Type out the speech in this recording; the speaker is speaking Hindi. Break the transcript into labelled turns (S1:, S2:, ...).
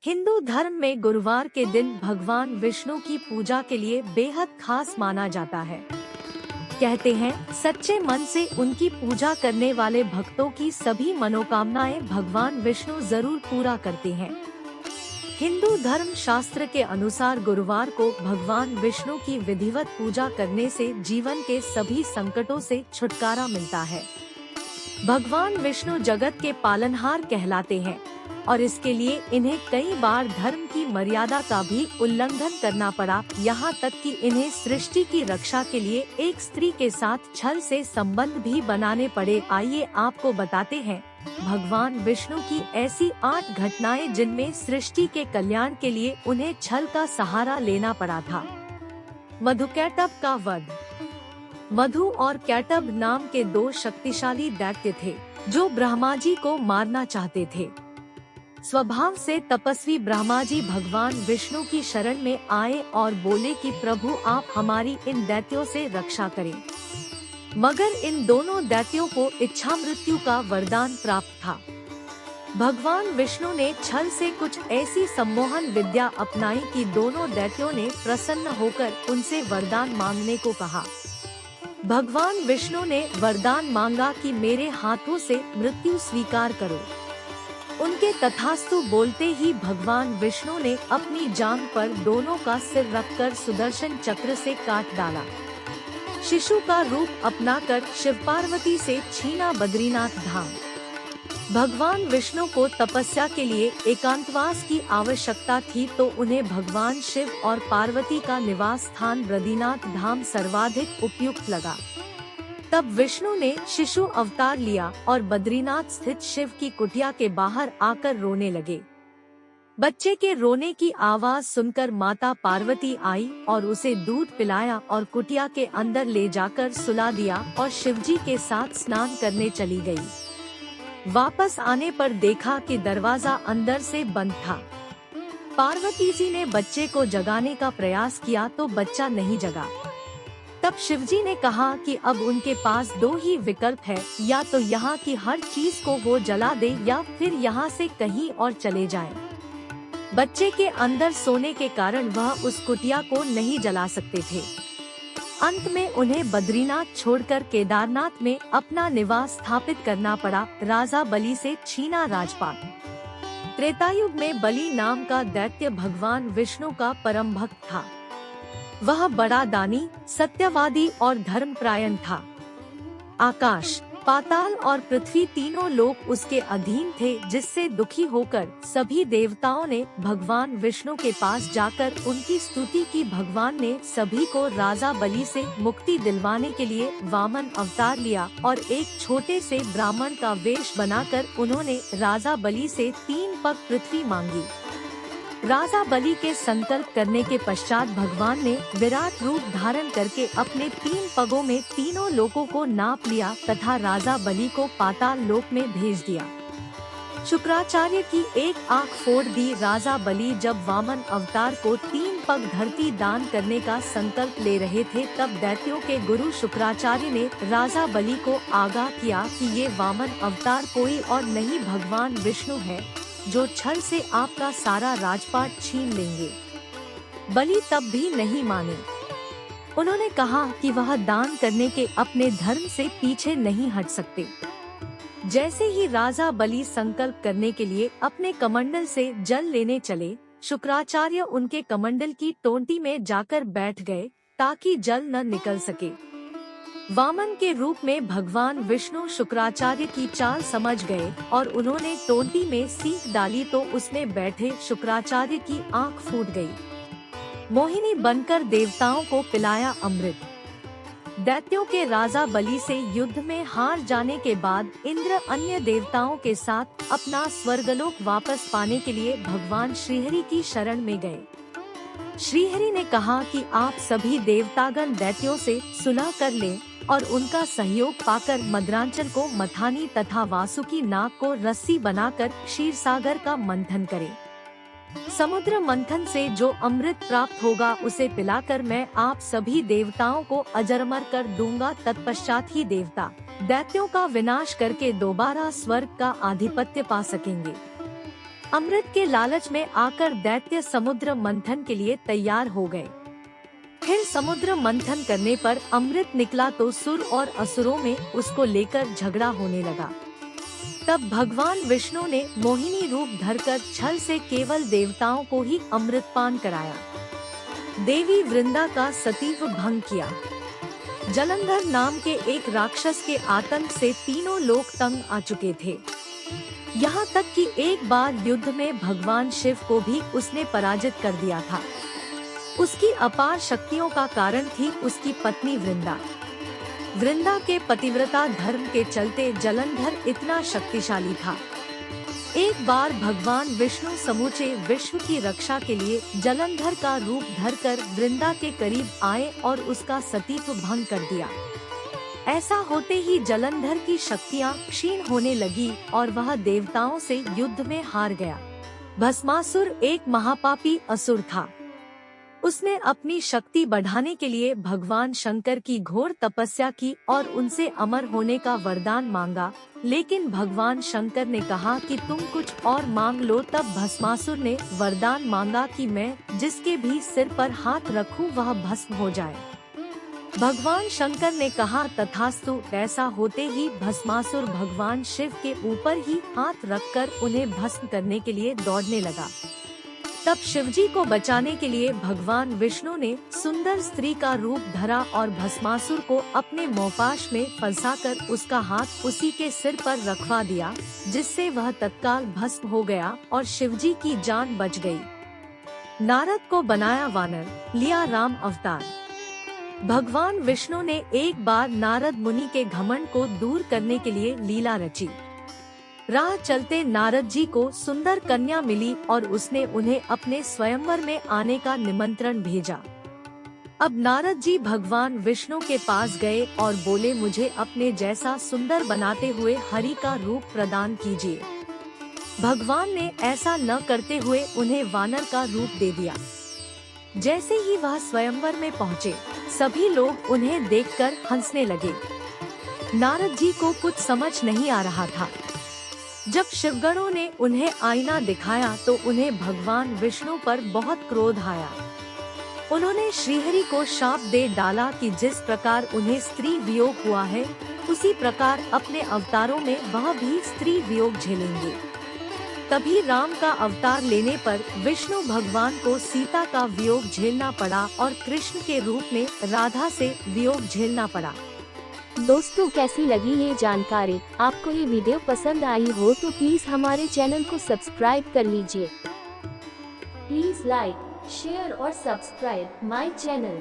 S1: हिंदू धर्म में गुरुवार के दिन भगवान विष्णु की पूजा के लिए बेहद खास माना जाता है। कहते हैं सच्चे मन से उनकी पूजा करने वाले भक्तों की सभी मनोकामनाएं भगवान विष्णु जरूर पूरा करते हैं। हिंदू धर्म शास्त्र के अनुसार गुरुवार को भगवान विष्णु की विधिवत पूजा करने से जीवन के सभी संकटों से छुटकारा मिलता है। भगवान विष्णु जगत के पालनहार कहलाते हैं और इसके लिए इन्हें कई बार धर्म की मर्यादा का भी उल्लंघन करना पड़ा, यहाँ तक कि इन्हें सृष्टि की रक्षा के लिए एक स्त्री के साथ छल से संबंध भी बनाने पड़े। आइए आपको बताते हैं भगवान विष्णु की ऐसी 8 घटनाएं जिनमें सृष्टि के कल्याण के लिए उन्हें छल का सहारा लेना पड़ा था। मधुकैटभ का वध। मधु और कैटभ नाम के 2 शक्तिशाली दैत्य थे जो ब्रह्मा जी को मारना चाहते थे। स्वभाव से तपस्वी ब्रह्मा जी भगवान विष्णु की शरण में आए और बोले कि प्रभु आप हमारी इन दैत्यों से रक्षा करें। मगर इन दोनों दैत्यों को इच्छा मृत्यु का वरदान प्राप्त था। भगवान विष्णु ने छल से कुछ ऐसी सम्मोहन विद्या अपनाई कि दोनों दैत्यों ने प्रसन्न होकर उनसे वरदान मांगने को कहा। भगवान विष्णु ने वरदान मांगा कि मेरे हाथों से मृत्यु स्वीकार करो। उनके तथास्तु बोलते ही भगवान विष्णु ने अपनी जांघ पर दोनों का सिर रखकर सुदर्शन चक्र से काट डाला। शिशु का रूप अपनाकर शिव पार्वती से छीना बद्रीनाथ धाम। भगवान विष्णु को तपस्या के लिए एकांतवास की आवश्यकता थी, तो उन्हें भगवान शिव और पार्वती का निवास स्थान बद्रीनाथ धाम सर्वाधिक उपयुक्त लगा। तब विष्णु ने शिशु अवतार लिया और बद्रीनाथ स्थित शिव की कुटिया के बाहर आकर रोने लगे। बच्चे के रोने की आवाज सुनकर माता पार्वती आई और उसे दूध पिलाया और कुटिया के अंदर ले जाकर सुला दिया और शिवजी के साथ स्नान करने चली गई। वापस आने पर देखा कि दरवाजा अंदर से बंद था। पार्वती जी ने बच्चे को जगाने का प्रयास किया तो बच्चा नहीं जगा। तब शिवजी ने कहा कि अब उनके पास 2 ही विकल्प है, या तो यहाँ की हर चीज को वो जला दे या फिर यहाँ से कहीं और चले जाएं। बच्चे के अंदर सोने के कारण वह उस कुटिया को नहीं जला सकते थे। अंत में उन्हें बद्रीनाथ छोड़कर केदारनाथ में अपना निवास स्थापित करना पड़ा। राजा बलि से छीना राजपाट। त्रेतायुग में बलि नाम का दैत्य भगवान विष्णु का परम भक्त था। वह बड़ा दानी, सत्यवादी और धर्मपरायण था। आकाश, पाताल और पृथ्वी तीनों लोक उसके अधीन थे, जिससे दुखी होकर सभी देवताओं ने भगवान विष्णु के पास जाकर उनकी स्तुति की। भगवान ने सभी को राजा बलि से मुक्ति दिलवाने के लिए वामन अवतार लिया और एक छोटे से ब्राह्मण का वेश बनाकर उन्होंने राजा बलि से 3 पग पृथ्वी मांगी। राजा बलि के संकल्प करने के पश्चात भगवान ने विराट रूप धारण करके अपने 3 पगों में तीनों लोकों को नाप लिया तथा राजा बलि को पाताल लोक में भेज दिया। शुक्राचार्य की एक आंख फोड़ दी। राजा बलि जब वामन अवतार को 3 पग धरती दान करने का संकल्प ले रहे थे, तब दैत्यों के गुरु शुक्राचार्य ने राजा बलि को आगाह किया कि ये वामन अवतार कोई और नहीं भगवान विष्णु है, जो छल से आपका सारा राजपाट छीन लेंगे। बलि तब भी नहीं माने। उन्होंने कहा कि वह दान करने के अपने धर्म से पीछे नहीं हट सकते। जैसे ही राजा बलि संकल्प करने के लिए अपने कमंडल से जल लेने चले, शुक्राचार्य उनके कमंडल की टोंटी में जाकर बैठ गए ताकि जल न निकल सके। वामन के रूप में भगवान विष्णु शुक्राचार्य की चाल समझ गए और उन्होंने टोंटी में सीख डाली तो उसमें बैठे शुक्राचार्य की आंख फूट गई। मोहिनी बनकर देवताओं को पिलाया अमृत। दैत्यों के राजा बलि से युद्ध में हार जाने के बाद इंद्र अन्य देवताओं के साथ अपना स्वर्गलोक वापस पाने के लिए भगवान श्रीहरि की शरण में गए। श्रीहरि ने कहा कि आप सभी देवतागण दैत्यों से सुलह कर लें और उनका सहयोग पाकर मद्रांचल को मथानी तथा वासुकी नाग को रस्सी बनाकर क्षीरसागर का मंथन करें। समुद्र मंथन से जो अमृत प्राप्त होगा उसे पिलाकर मैं आप सभी देवताओं को अजरमर कर दूंगा। तत्पश्चात ही देवता दैत्यों का विनाश करके दोबारा स्वर्ग का आधिपत्य पा सकेंगे। अमृत के लालच में आकर दैत्य समुद्र मंथन के लिए तैयार हो गए। फिर समुद्र मंथन करने पर अमृत निकला तो सुर और असुरों में उसको लेकर झगड़ा होने लगा। तब भगवान विष्णु ने मोहिनी रूप धरकर छल से केवल देवताओं को ही अमृतपान कराया। देवी वृंदा का सतीत्व भंग किया। जलंधर नाम के एक राक्षस के आतंक से तीनों लोग तंग आ चुके थे। यहाँ तक कि एक बार युद्ध में भगवान शिव को भी उसने पराजित कर दिया था। उसकी अपार शक्तियों का कारण थी उसकी पत्नी वृंदा। वृंदा के पतिव्रता धर्म के चलते जलंधर इतना शक्तिशाली था। एक बार भगवान विष्णु समूचे विश्व की रक्षा के लिए जलंधर का रूप धरकर वृंदा के करीब आए और उसका सतीत्व भंग कर दिया। ऐसा होते ही जलंधर की शक्तियाँ क्षीण होने लगी और वह देवताओं से युद्ध में हार गया। भस्मासुर एक महापापी असुर था। उसने अपनी शक्ति बढ़ाने के लिए भगवान शंकर की घोर तपस्या की और उनसे अमर होने का वरदान मांगा, लेकिन भगवान शंकर ने कहा कि तुम कुछ और मांग लो। तब भस्मासुर ने वरदान मांगा कि मैं जिसके भी सिर पर हाथ रखूं वह भस्म हो जाए। भगवान शंकर ने कहा तथास्तु। ऐसा होते ही भस्मासुर भगवान शिव के ऊपर ही हाथ रखकर उन्हें भस्म करने के लिए दौड़ने लगा। तब शिवजी को बचाने के लिए भगवान विष्णु ने सुंदर स्त्री का रूप धरा और भस्मासुर को अपने मोहपाश में फंसाकर उसका हाथ उसी के सिर पर रखवा दिया, जिससे वह तत्काल भस्म हो गया और शिवजी की जान बच गई। नारद को बनाया वानर, लिया राम अवतार। भगवान विष्णु ने एक बार नारद मुनि के घमंड को दूर करने के लिए लीला रची। राह चलते नारद जी को सुंदर कन्या मिली और उसने उन्हें अपने स्वयंवर में आने का निमंत्रण भेजा। अब नारद जी भगवान विष्णु के पास गए और बोले, मुझे अपने जैसा सुंदर बनाते हुए हरि का रूप प्रदान कीजिए। भगवान ने ऐसा न करते हुए उन्हें वानर का रूप दे दिया। जैसे ही वह स्वयंवर में पहुँचे, सभी लोग उन्हें देखकर हंसने लगे। नारद जी को कुछ समझ नहीं आ रहा था। जब शिवगणों ने उन्हें आईना दिखाया तो उन्हें भगवान विष्णु पर बहुत क्रोध आया। उन्होंने श्रीहरि को शाप दे डाला कि जिस प्रकार उन्हें स्त्री वियोग हुआ है, उसी प्रकार अपने अवतारों में वह भी स्त्री वियोग झेलेंगे। तभी राम का अवतार लेने पर विष्णु भगवान को सीता का वियोग झेलना पड़ा और कृष्ण के रूप में राधा से वियोग झेलना पड़ा।
S2: दोस्तों, कैसी लगी ये जानकारी? आपको ये वीडियो पसंद आई हो तो प्लीज हमारे चैनल को सब्सक्राइब कर लीजिए। प्लीज लाइक, शेयर और सब्सक्राइब माय चैनल।